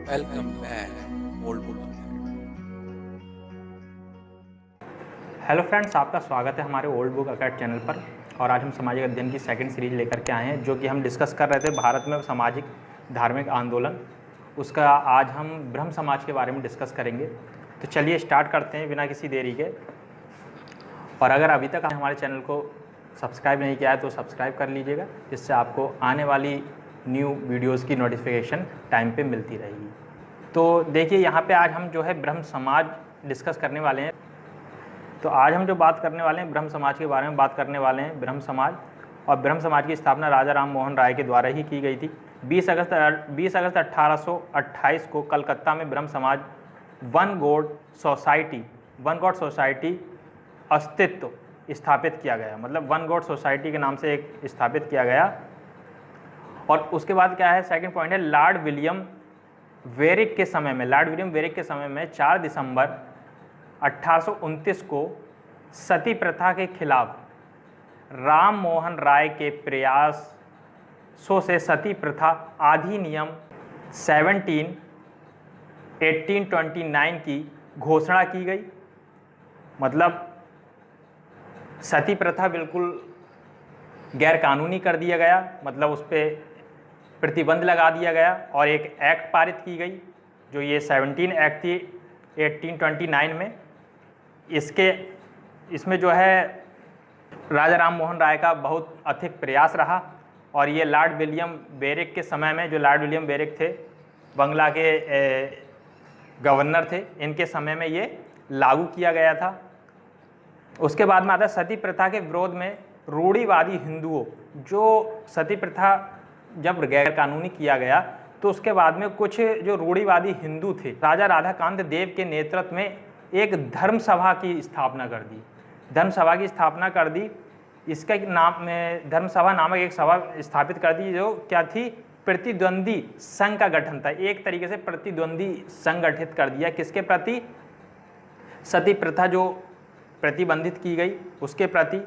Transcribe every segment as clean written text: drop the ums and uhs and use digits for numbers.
Welcome back, old book. Hello friends, आपका स्वागत है हमारे ओल्ड बुक अकेड चैनल पर। और आज हम सामाजिक अध्ययन की सेकंड सीरीज लेकर के आए हैं, जो कि हम डिस्कस कर रहे थे भारत में सामाजिक धार्मिक आंदोलन। उसका आज हम ब्रह्म समाज के बारे में डिस्कस करेंगे। तो चलिए स्टार्ट करते हैं बिना किसी देरी के। और अगर अभी तक आपने हमारे चैनल को सब्सक्राइब नहीं किया है तो सब्सक्राइब कर लीजिएगा, जिससे आपको आने वाली न्यू वीडियोज़ की नोटिफिकेशन टाइम पर मिलती रहेगी। तो देखिए, यहाँ पर आज हम जो है ब्रह्म समाज डिस्कस करने वाले हैं। तो आज हम जो बात करने वाले हैं ब्रह्म समाज के बारे में बात करने वाले हैं। ब्रह्म समाज और ब्रह्म समाज की स्थापना राजा राम मोहन राय के द्वारा ही की गई थी। 20 अगस्त 1828 को कलकत्ता में ब्रह्म समाज वन गॉड सोसाइटी अस्तित्व स्थापित किया गया। मतलब वन गॉड सोसाइटी के नाम से एक स्थापित किया गया। और उसके बाद क्या है, सेकंड पॉइंट है, लॉर्ड विलियम वेरिक के समय में 4 दिसंबर 1829 को सती प्रथा के खिलाफ राम मोहन राय के प्रयासों से सती प्रथा अधिनियम 1829 की घोषणा की गई। मतलब सती प्रथा बिल्कुल गैर कानूनी कर दिया गया, मतलब उस पर प्रतिबंध लगा दिया गया और एक एक्ट पारित की गई, जो ये 17 एक्ट थी 1829 में। इसमें जो है राजा राम मोहन राय का बहुत अधिक प्रयास रहा। और ये लॉर्ड विलियम वेरिक के समय में, जो लॉर्ड विलियम वेरिक थे बंगला के गवर्नर थे, इनके समय में ये लागू किया गया था। उसके बाद में आता है सती प्रथा के विरोध में रूढ़िवादी हिंदुओं, जो सती प्रथा जब गैर कानूनी किया गया तो उसके बाद में कुछ जो रूढ़िवादी हिंदू थे, राजा राधाकांत देव के नेतृत्व में एक धर्म सभा की स्थापना कर दी। इसका नाम में धर्म सभा नामक एक सभा स्थापित कर दी, जो क्या थी, प्रतिद्वंदी संघ का गठन था। एक तरीके से प्रतिद्वंदी संघ गठित कर दिया, किसके प्रति, सती प्रथा जो प्रतिबंधित की गई उसके प्रति।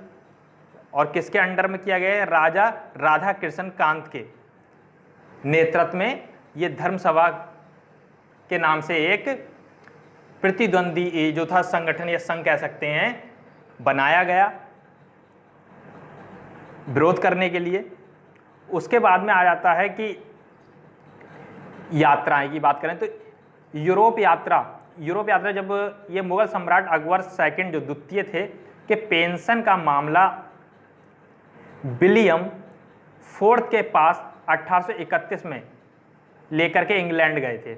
और किसके अंडर में किया गया, राजा राधा कृष्ण कांत के नेतृत्व में ये धर्म सभा के नाम से एक प्रतिद्वंदी जो था संगठन या संघ कह सकते हैं, बनाया गया विरोध करने के लिए। उसके बाद में आ जाता है कि यात्राएं की बात करें तो यूरोप यात्रा जब ये मुगल सम्राट अकबर सेकंड जो द्वितीय थे के पेंशन का मामला विलियम फोर्थ के पास 1831 में लेकर के इंग्लैंड गए थे।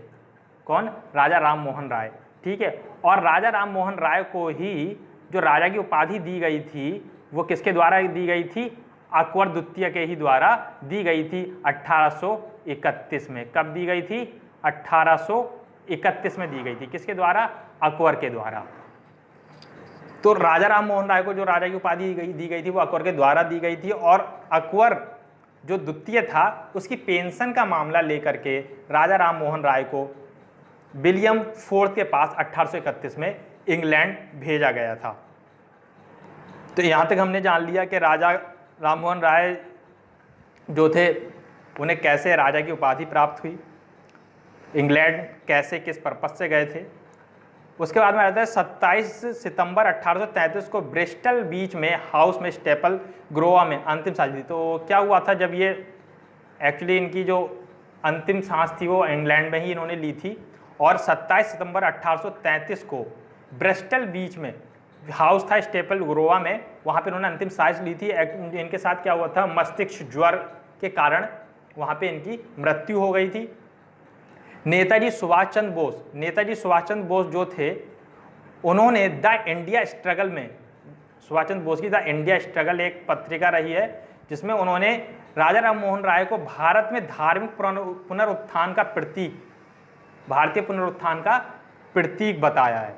कौन, राजा राम मोहन राय, ठीक है। और राजा राम मोहन राय को ही जो राजा की उपाधि दी गई थी, वो किसके द्वारा दी गई थी, अकबर द्वितीय के ही द्वारा दी गई थी 1831 में। कब दी गई थी, 1831 में दी गई थी। किसके द्वारा, अकबर के द्वारा। तो राजा राम मोहन राय को जो राजा की उपाधि दी गई थी वो अकबर के द्वारा दी गई थी। और अकबर जो द्वितीय था उसकी पेंशन का मामला लेकर के राजा राम मोहन राय को विलियम फोर्थ के पास 1831 में इंग्लैंड भेजा गया था। तो यहाँ तक हमने जान लिया कि राजा राम मोहन राय जो थे उन्हें कैसे राजा की उपाधि प्राप्त हुई, इंग्लैंड कैसे किस पर्पस से गए थे। उसके बाद में आता है 27 सितंबर 1833 को ब्रिस्टल बीच में हाउस में स्टेपल ग्रोवा में अंतिम सांस ली। तो क्या हुआ था, जब ये एक्चुअली इनकी जो अंतिम सांस थी वो इंग्लैंड में ही इन्होंने ली थी। और 27 सितंबर 1833 को ब्रिस्टल बीच में हाउस था स्टेपल ग्रोवा में, वहाँ पे इन्होंने अंतिम सांस ली थी। इनके साथ क्या हुआ था, मस्तिष्क ज्वर के कारण वहाँ पे इनकी मृत्यु हो गई थी। नेताजी सुभाष चंद्र बोस जो थे, उन्होंने द इंडिया स्ट्रगल में, सुभाष चंद्र बोस की द इंडिया स्ट्रगल एक पत्रिका रही है, जिसमें उन्होंने राजा राम मोहन राय को भारत में धार्मिक पुनरुत्थान का प्रतीक, भारतीय पुनरुत्थान का प्रतीक बताया है।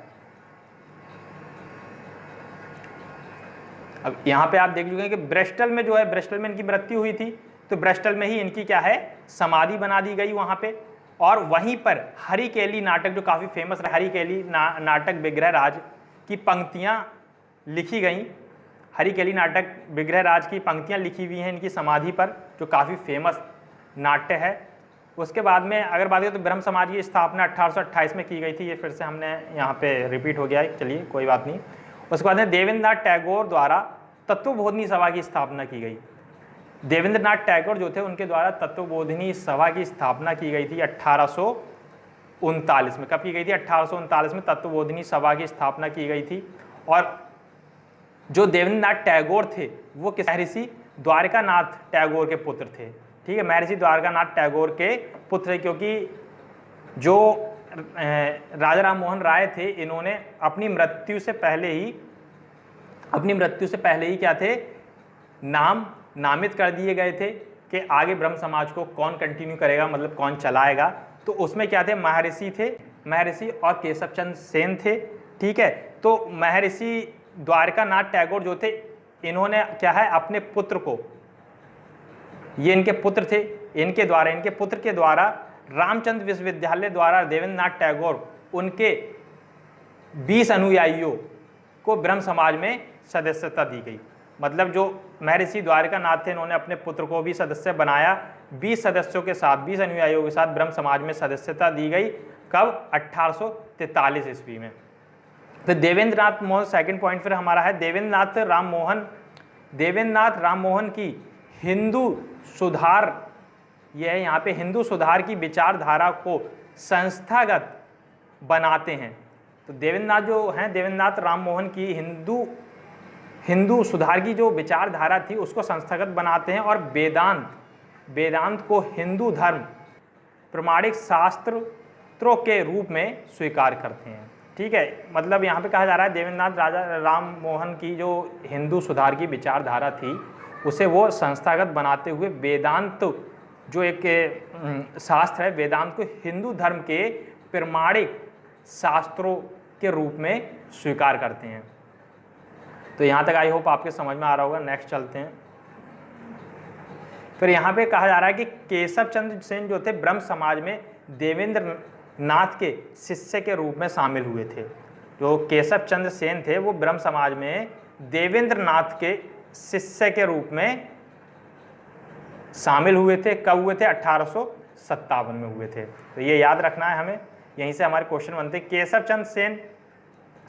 अब यहाँ पे आप देख चुके हैं कि ब्रिस्टल में जो है, ब्रिस्टल में इनकी मृत्यु हुई थी, तो ब्रिस्टल में ही इनकी क्या है, समाधि बना दी गई वहाँ पे। और वहीं पर हरिकेली नाटक जो काफ़ी फेमस है, हरिकेली नाटक विग्रहराज की पंक्तियाँ लिखी गई। हरिकेली नाटक विग्रहराज की पंक्तियाँ लिखी हुई हैं इनकी समाधि पर, जो काफ़ी फेमस नाट्य है। उसके बाद में अगर बात करें तो ब्रह्म समाज की स्थापना 1828 में की गई थी। ये फिर से हमने यहाँ पे रिपीट हो गया है, चलिए कोई बात नहीं। उसके बाद में देवेंद्रनाथ टैगोर द्वारा तत्वबोधिनी सभा की स्थापना की गई। देवेंद्रनाथ टैगोर जो थे उनके द्वारा तत्वबोधिनी सभा की स्थापना की गई थी 1839 में। कब की गई थी? 1839 में तत्वबोधिनी सभा की स्थापना की गई थी। और जो देवेंद्रनाथ टैगोर थे वो किस महर्षि द्वारकानाथ टैगोर के पुत्र थे। ठीक है, महर्षि द्वारकानाथ टैगोर के पुत्र, क्योंकि जो राजा राम मोहन राय थे इन्होंने अपनी मृत्यु से पहले ही क्या थे, नामित कर दिए गए थे कि आगे ब्रह्म समाज को कौन कंटिन्यू करेगा, मतलब कौन चलाएगा। तो उसमें क्या थे, महर्षि और केशव चंद्र सेन थे। ठीक है, तो महर्षि द्वारकानाथ टैगोर जो थे इन्होंने क्या है अपने पुत्र को, ये इनके पुत्र थे, इनके पुत्र के द्वारा रामचंद्र विश्वविद्यालय द्वारा देवेंद्रनाथ टैगोर उनके 20 अनुयायियों को ब्रह्म समाज में सदस्यता दी गई। मतलब जो महर्षि द्वारकानाथ थे इन्होंने अपने पुत्र को भी सदस्य बनाया, 20 सदस्यों के साथ, 20 अनुयायियों के साथ ब्रह्म समाज में सदस्यता दी गई। कब? 1843 ईस्वी में। फिर देवेंद्रनाथ मोहन, सेकंड पॉइंट फिर हमारा है देवेंद्रनाथ राम मोहन की हिंदू सुधार, यह है यहाँ पे हिंदू सुधार की विचारधारा को संस्थागत बनाते हैं। तो देवेंद्रनाथ राम मोहन की हिंदू सुधार की जो विचारधारा थी उसको संस्थागत बनाते हैं और वेदांत को हिंदू धर्म प्रमाणिक शास्त्रों के रूप में स्वीकार करते हैं। ठीक है, मतलब यहाँ पे कहा जा रहा है देवेंद्रनाथ राजा राम मोहन की जो हिंदू सुधार की विचारधारा थी उसे वो संस्थागत बनाते हुए वेदांत जो एक शास्त्र है, वेदांत को हिंदू धर्म के प्रमाणिक शास्त्रों के रूप में स्वीकार करते हैं। तो यहाँ तक आई होप आपके समझ में आ रहा होगा। नेक्स्ट चलते हैं। फिर यहाँ पे कहा जा रहा है कि केशव चंद्र सेन जो थे ब्रह्म समाज में देवेंद्रनाथ के शिष्य के रूप में शामिल हुए थे। जो केशव चंद्र सेन थे वो ब्रह्म समाज में देवेंद्रनाथ के शिष्य के रूप में शामिल हुए थे। कब हुए थे? 1857 में हुए थे। तो ये याद रखना है हमें, यहीं से हमारे क्वेश्चन बनते हैं। केशव चंद्र सेन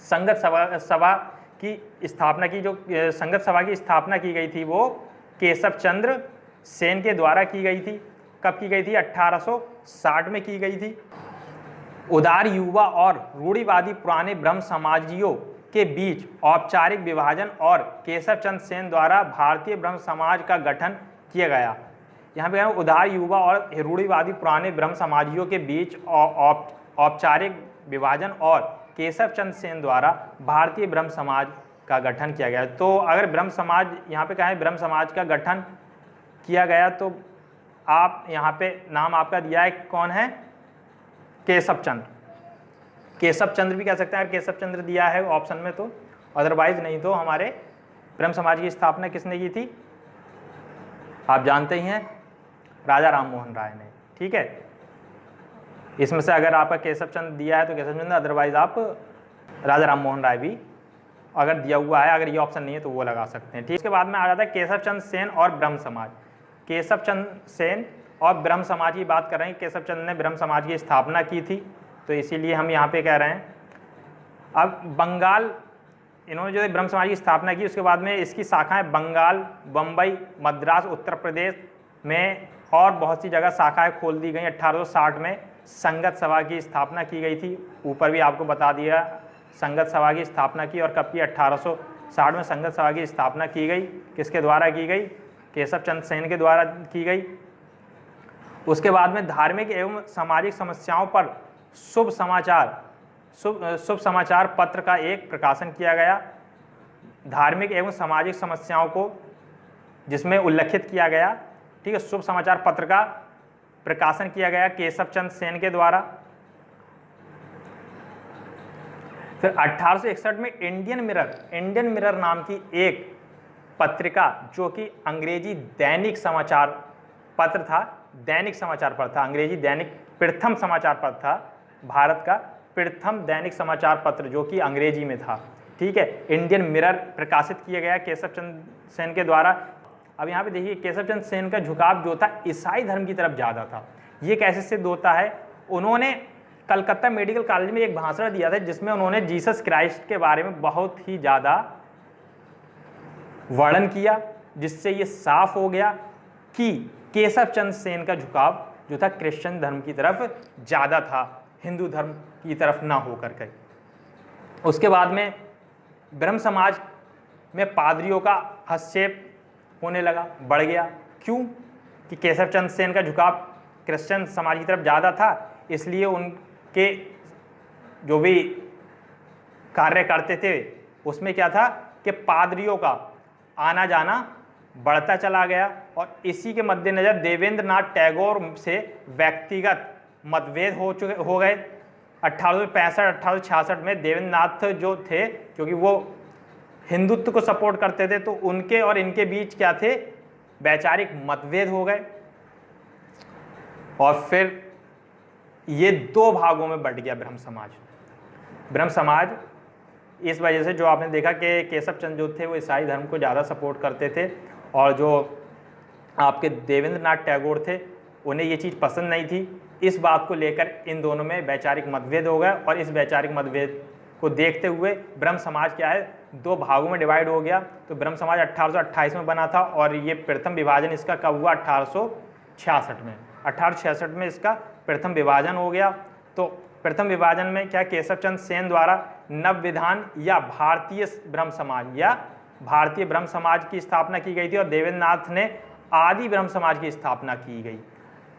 संगत सभा की स्थापना की, जो संगत सभा की स्थापना की गई थी वो केशव चंद्र सेन के द्वारा की गई थी। कब की गई थी? 1860 में की गई थी। उदार युवा और रूढ़िवादी पुराने ब्रह्म समाजियों के बीच औपचारिक विभाजन और केशव चंद्र सेन द्वारा भारतीय ब्रह्म समाज का गठन किया गया। यहाँ पे उदार युवा और रूढ़िवादी पुराने ब्रह्म समाजियों के बीच औपचारिक विभाजन और केशव चंद्र सेन द्वारा भारतीय ब्रह्म समाज का गठन किया गया। तो अगर ब्रह्म समाज, यहाँ पे कहें ब्रह्म समाज का गठन किया गया, तो आप यहाँ पे नाम आपका दिया है, कौन है? केशव चंद्र भी कह सकते हैं, केशव चंद्र दिया है ऑप्शन में तो, अदरवाइज नहीं तो हमारे ब्रह्म समाज की स्थापना किसने की थी? आप जानते ही हैं, राजा राम मोहन राय ने। ठीक है, इसमें से अगर आपका केशव चंद्र दिया है तो केशव चंद्र, अदरवाइज आप राजा राम मोहन राय भी अगर दिया हुआ है, अगर ये ऑप्शन नहीं है तो वो लगा सकते हैं। ठीक, इसके बाद में आ जाता है केशव चंद्र सेन और ब्रह्म समाज। केशव चंद्र सेन और ब्रह्म समाज की बात कर रहे हैं। केशव चंद्र ने ब्रह्म समाज की स्थापना की थी, तो इसीलिए हम यहाँ पे कह रहे हैं। अब बंगाल, इन्होंने जो ब्रह्म समाज की स्थापना की, उसके बाद में इसकी शाखाएं बंगाल, बम्बई, मद्रास, उत्तर प्रदेश में और बहुत सी जगह शाखाएं खोल दी गई। 1860 में संगत सभा की स्थापना की गई थी। ऊपर भी आपको बता दिया संगत सभा की स्थापना की, और कब की? 1860 में संगत सभा की स्थापना की गई। किसके द्वारा की गई? केशव चंद्र सेन के द्वारा की गई। उसके बाद में धार्मिक एवं सामाजिक समस्याओं पर शुभ समाचार पत्र का एक प्रकाशन किया गया। धार्मिक एवं सामाजिक समस्याओं को जिसमें उल्लेखित किया गया, ठीक है, शुभ समाचार पत्र का प्रकाशन किया गया केशव चंद्र सेन के द्वारा। फिर 1861 में इंडियन मिरर नाम की एक पत्रिका, जो कि अंग्रेजी दैनिक समाचार पत्र था, अंग्रेजी दैनिक प्रथम समाचार पत्र था, भारत का प्रथम दैनिक समाचार पत्र जो कि अंग्रेजी में था। ठीक है, इंडियन मिरर प्रकाशित किया गया केशव चंद्र सेन के द्वारा। अब यहाँ पे देखिए केशव चंद्र सेन का झुकाव जो था ईसाई धर्म की तरफ ज़्यादा था। ये कैसे सिद्ध होता है? उन्होंने कलकत्ता मेडिकल कॉलेज में एक भाषण दिया था जिसमें उन्होंने जीसस क्राइस्ट के बारे में बहुत ही ज़्यादा वर्णन किया, जिससे ये साफ हो गया कि केशव चंद्र सेन का झुकाव जो था क्रिश्चियन धर्म की तरफ ज़्यादा था, हिंदू धर्म की तरफ ना होकर के। उसके बाद में ब्रह्म समाज में पादरियों का हस्तक्षेप होने लगा, बढ़ गया। क्यों? कि केशव चंद्र सेन का झुकाव क्रिश्चियन समाज की तरफ ज़्यादा था, इसलिए उनके जो भी कार्य करते थे उसमें क्या था कि पादरियों का आना जाना बढ़ता चला गया। और इसी के मद्देनज़र देवेंद्र नाथ टैगोर से व्यक्तिगत मतभेद हो गए। 1865-1866 में देवेंद्र नाथ जो थे, क्योंकि वो हिंदुत्व को सपोर्ट करते थे, तो उनके और इनके बीच क्या थे, वैचारिक मतभेद हो गए और फिर ये दो भागों में बंट गया ब्रह्म समाज। ब्रह्म समाज इस वजह से, जो आपने देखा कि केशव चंद्र जो थे वो ईसाई धर्म को ज़्यादा सपोर्ट करते थे और जो आपके देवेंद्र नाथ टैगोर थे उन्हें ये चीज़ पसंद नहीं थी। इस बात को लेकर इन दोनों में वैचारिक मतभेद हो गया और इस वैचारिक मतभेद को देखते हुए ब्रह्म समाज क्या है, दो भागों में डिवाइड हो गया। तो ब्रह्म समाज 1828 में बना था और ये प्रथम विभाजन इसका कब हुआ? 1866 में। 1866 में इसका प्रथम विभाजन हो गया। तो प्रथम विभाजन में क्या, केशव चंद्र सेन द्वारा नव विधान या भारतीय ब्रह्म समाज की स्थापना की गई थी और देवेंद्र नाथ ने आदि ब्रह्म समाज की स्थापना की गई।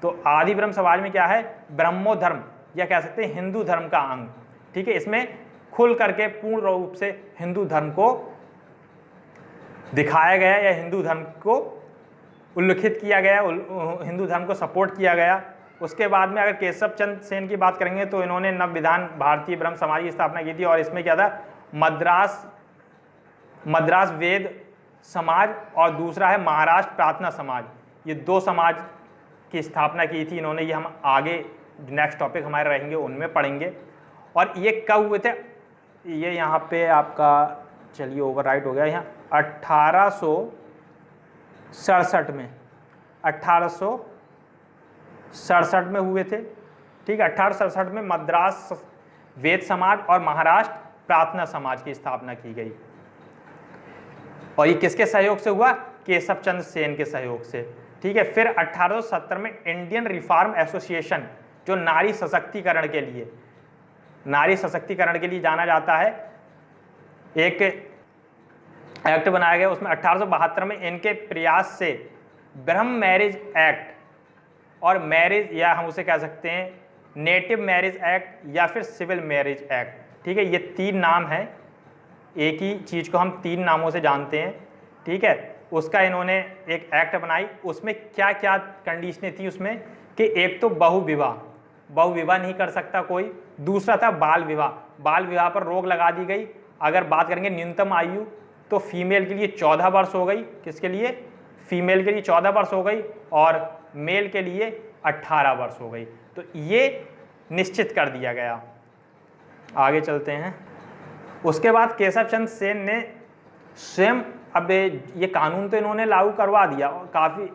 तो आदि ब्रह्म समाज में क्या है, ब्रह्मो धर्म या कह सकते हैं हिंदू धर्म का अंग, ठीक है। इसमें खुल करके पूर्ण रूप से हिंदू धर्म को दिखाया गया या हिंदू धर्म को उल्लिखित किया गया, हिंदू धर्म को सपोर्ट किया गया। उसके बाद में अगर केशव चंद्र सेन की बात करेंगे तो इन्होंने नव विधान भारतीय ब्रह्म समाज की स्थापना की थी और इसमें क्या था, मद्रास वेद समाज और दूसरा है महाराष्ट्र प्रार्थना समाज, ये दो समाज की स्थापना की थी इन्होंने। ये हम आगे नेक्स्ट टॉपिक हमारे रहेंगे उनमें पढ़ेंगे। और ये कब हुए थे, ये यहाँ पे आपका चलिए ओवरराइट हो गया, यहाँ 1867 में 1867 में हुए थे, ठीक है। 1867 में मद्रास वेद समाज और महाराष्ट्र प्रार्थना समाज की स्थापना की गई और ये किसके सहयोग से हुआ, केशव चंद्र सेन के सहयोग से, ठीक है। फिर 1870 में इंडियन रिफॉर्म एसोसिएशन, जो नारी सशक्तिकरण के लिए जाना जाता है, एक एक्ट बनाया गया। उसमें 1872 में इनके प्रयास से ब्रह्म मैरिज एक्ट और मैरिज, या हम उसे कह सकते हैं नेटिव मैरिज एक्ट या फिर सिविल मैरिज एक्ट, ठीक है। ये तीन नाम हैं, एक ही चीज़ को हम तीन नामों से जानते हैं, ठीक है। उसका इन्होंने एक एक्ट बनाई। उसमें क्या क्या कंडीशनें थी उसमें कि एक तो बहुविवाह नहीं कर सकता कोई, दूसरा था बाल विवाह पर रोक लगा दी गई। अगर बात करेंगे न्यूनतम आयु तो फीमेल के लिए 14 वर्ष हो गई, किसके लिए, फीमेल के लिए 14 वर्ष हो गई और मेल के लिए 18 वर्ष हो गई। तो ये निश्चित कर दिया गया। आगे चलते हैं। उसके बाद केशव चंद्र सेन ने स्वयं, अब ये कानून तो इन्होंने लागू करवा दिया, काफ़ी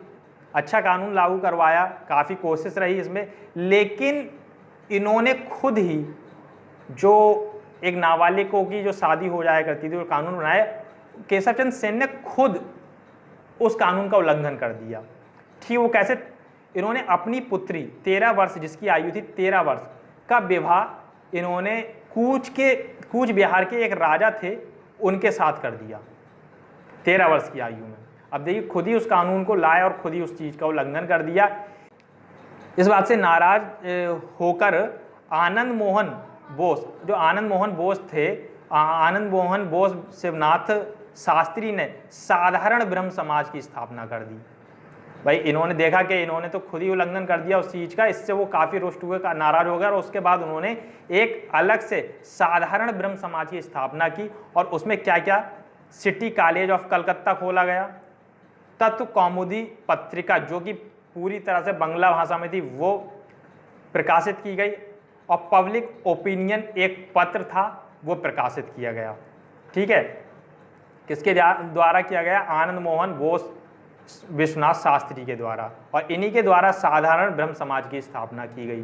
अच्छा कानून लागू करवाया, काफ़ी कोशिश रही इसमें, लेकिन इन्होंने खुद ही जो एक नाबालिगों की जो शादी हो जाया करती थी वो कानून बनाया, केशव चंद्र सेन ने खुद उस कानून का उल्लंघन कर दिया, ठीक। वो कैसे, इन्होंने अपनी पुत्री 13 वर्ष, जिसकी आयु थी 13 वर्ष, का विवाह इन्होंने कूच बिहार के एक राजा थे उनके साथ कर दिया 13 वर्ष की आयु में। अब देखिए, खुद ही उस कानून को लाए और खुद ही उस चीज़ का उल्लंघन कर दिया। इस बात से नाराज होकर आनंद मोहन बोस, जो आनंद मोहन बोस थे, आनंद मोहन बोस शिवनाथ शास्त्री ने साधारण ब्रह्म समाज की स्थापना कर दी। भाई इन्होंने देखा कि इन्होंने तो खुद ही उल्लंघन कर दिया उस चीज़ का, इससे वो काफ़ी रुष्ट हुए, नाराज हो गए और उसके बाद उन्होंने एक अलग से साधारण ब्रह्म समाज की स्थापना की और उसमें क्या क्या, सिटी कॉलेज ऑफ कलकत्ता खोला गया, तत्व कौमुदी पत्रिका जो कि पूरी तरह से बांग्ला भाषा में थी वो प्रकाशित की गई और पब्लिक ओपिनियन एक पत्र था वो प्रकाशित किया गया, ठीक है। किसके द्वारा किया गया, आनंद मोहन बोस विश्वनाथ शास्त्री के द्वारा, और इन्हीं के द्वारा साधारण ब्रह्म समाज की स्थापना की गई।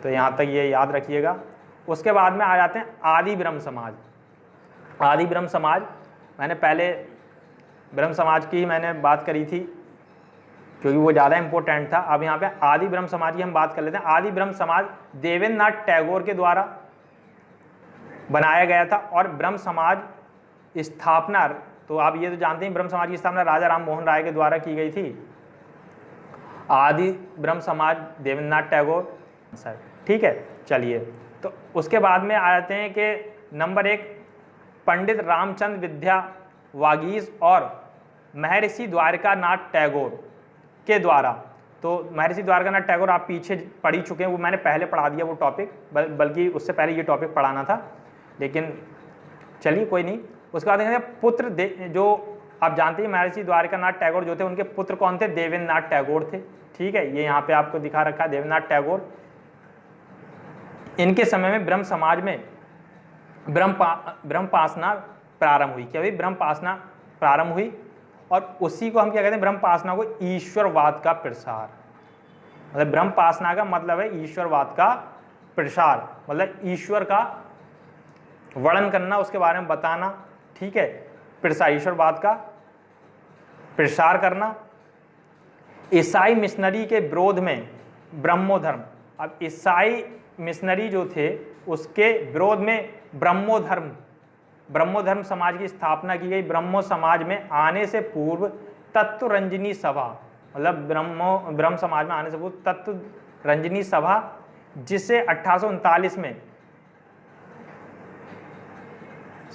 तो यहाँ तक ये याद रखिएगा। उसके बाद में आ जाते हैं आदि ब्रह्म समाज। आदि ब्रह्म समाज, मैंने पहले ब्रह्म समाज की ही मैंने बात करी थी क्योंकि वो ज़्यादा इम्पोर्टेंट था। अब यहाँ पे आदि ब्रह्म समाज की हम बात कर लेते हैं। आदि ब्रह्म समाज देवेंद्र नाथ टैगोर के द्वारा बनाया गया था, और ब्रह्म समाज स्थापना, तो आप ये तो जानते हैं ब्रह्म समाज की स्थापना राजा राम मोहन राय के द्वारा की गई थी। आदि ब्रह्म समाज देवेंद्र नाथ टैगोर सर, ठीक है। चलिए, तो उसके बाद में आ जाते हैं कि नंबर 1 पंडित रामचंद्र विद्या वागीश और महर्षि द्वारकानाथ टैगोर के द्वारा। तो महर्षि द्वारकानाथ टैगोर आप पीछे पढ़ ही चुके हैं, वो मैंने पहले पढ़ा दिया वो टॉपिक, बल्कि उससे पहले ये टॉपिक पढ़ाना था, लेकिन चलिए कोई नहीं। उसके बाद पुत्र जो आप जानते हैं महर्षि द्वारकानाथ टैगोर जो थे, उनके पुत्र कौन थे? देवेंद्र नाथ टैगोर थे, ठीक है। ये यहाँ पे आपको दिखा रखा है देवेंद्र नाथ टैगोर। इनके समय में ब्रह्म समाज में ब्रह्मपासना प्रारंभ हुई। क्या हुई? ब्रह्मपासना प्रारंभ हुई, और उसी को हम क्या कहते हैं? ब्रह्मपासना को ईश्वरवाद का प्रसार। मतलब ब्रह्मपासना का मतलब है ईश्वरवाद का प्रसार, मतलब ईश्वर का वर्णन करना, उसके बारे में बताना, ठीक है। प्रसार, ईश्वरवाद का प्रसार करना। ईसाई मिशनरी के विरोध में ब्रह्मोधर्म। अब ईसाई मिशनरी जो थे उसके विरोध में ब्रह्मोधर्म समाज की स्थापना की गई। ब्रह्मो समाज में आने से पूर्व तत्वरंजनी सभा, मतलब ब्रह्म समाज में आने से पूर्व तत्वरंजनी सभा, जिसे 1839 में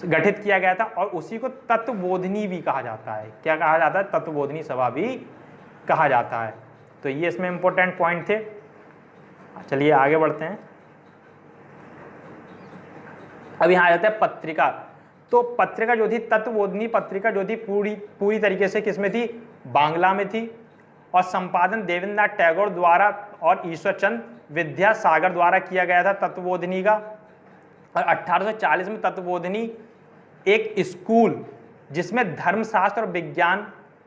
गठित किया गया था, और उसी को तत्वबोधिनी भी कहा जाता है। क्या कहा जाता है? तत्वबोधिनी सभा भी कहा जाता है। तो ये इसमें इंपॉर्टेंट पॉइंट थे। चलिए आगे बढ़ते हैं। अब यहाँ आ जाता है पत्रिका। तो पत्रिका जो थी, तत्वबोधिनी पत्रिका जो थी, पूरी तरीके से किसमें थी? बांग्ला में थी, और संपादन देवेंद्र नाथ टैगोर द्वारा और ईश्वरचंद विद्यासागर द्वारा किया गया था तत्वबोधिनी का। और 1840 में तत्वबोधिनी एक स्कूल जिसमें धर्मशास्त्र और विज्ञान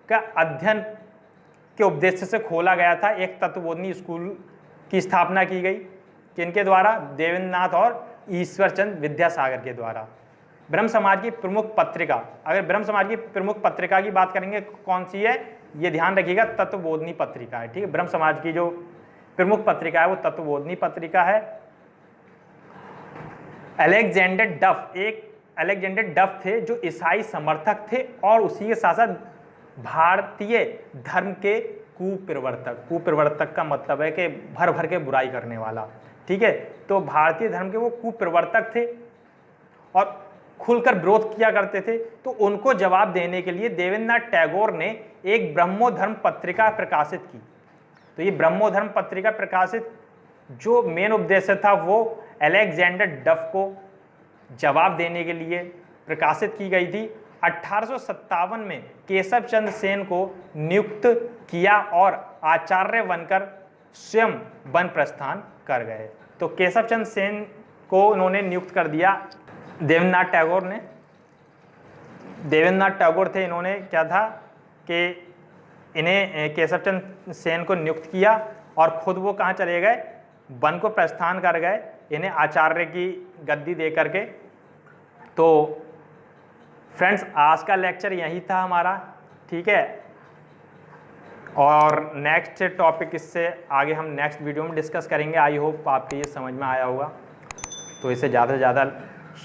का अध्ययन के उद्देश्य से खोला गया था, एक तत्वबोधिनी स्कूल की स्थापना की गई। किनके द्वारा? देवेंद्र नाथ और ईश्वरचंद विद्यासागर के द्वारा। ब्रह्म समाज की प्रमुख पत्रिका, अगर ब्रह्म समाज की प्रमुख पत्रिका की बात करेंगे कौन सी है? ये ध्यान रखिएगा, तत्वबोधिनी पत्रिका है, ठीक है। ब्रह्म समाज की जो प्रमुख पत्रिका है वो तत्वबोधिनी पत्रिका है। अलेक्जेंडर डफ थे जो ईसाई समर्थक थे, और उसी के साथ साथ भारतीय धर्म के कुप्रवर्तक का मतलब है कि भर भर के बुराई करने वाला, ठीक है। तो भारतीय धर्म के वो कुप्रवर्तक थे और खुलकर विरोध किया करते थे। तो उनको जवाब देने के लिए देवेंद्र नाथ टैगोर ने एक ब्रह्मोधर्म पत्रिका प्रकाशित की। तो ये ब्रह्मोधर्म पत्रिका प्रकाशित, जो मेन उद्देश्य था वो अलेक्जेंडर डफ को जवाब देने के लिए प्रकाशित की गई थी। 1857 में केशव चंद्र सेन को नियुक्त किया और आचार्य बनकर स्वयं वन प्रस्थान कर गए। तो केशव चंद्र सेन को उन्होंने नियुक्त कर दिया देवेंद्र नाथ टैगोर ने। देवेंद्र नाथ टैगोर थे, इन्होंने क्या था कि इन्हें केशव चंद्र सेन को नियुक्त किया, और खुद वो कहाँ चले गए? वन को प्रस्थान कर गए, इन्हें आचार्य की गद्दी दे करके। तो फ्रेंड्स, आज का लेक्चर यही था हमारा, ठीक है। और नेक्स्ट टॉपिक इससे आगे हम नेक्स्ट वीडियो में डिस्कस करेंगे। आई होप आपको ये समझ में आया होगा। तो इसे ज़्यादा से ज़्यादा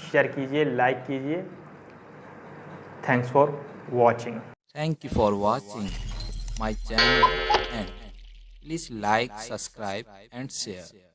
शेयर कीजिए, लाइक कीजिए। Thanks for watching. Thank you for watching my channel, and please like, subscribe and share.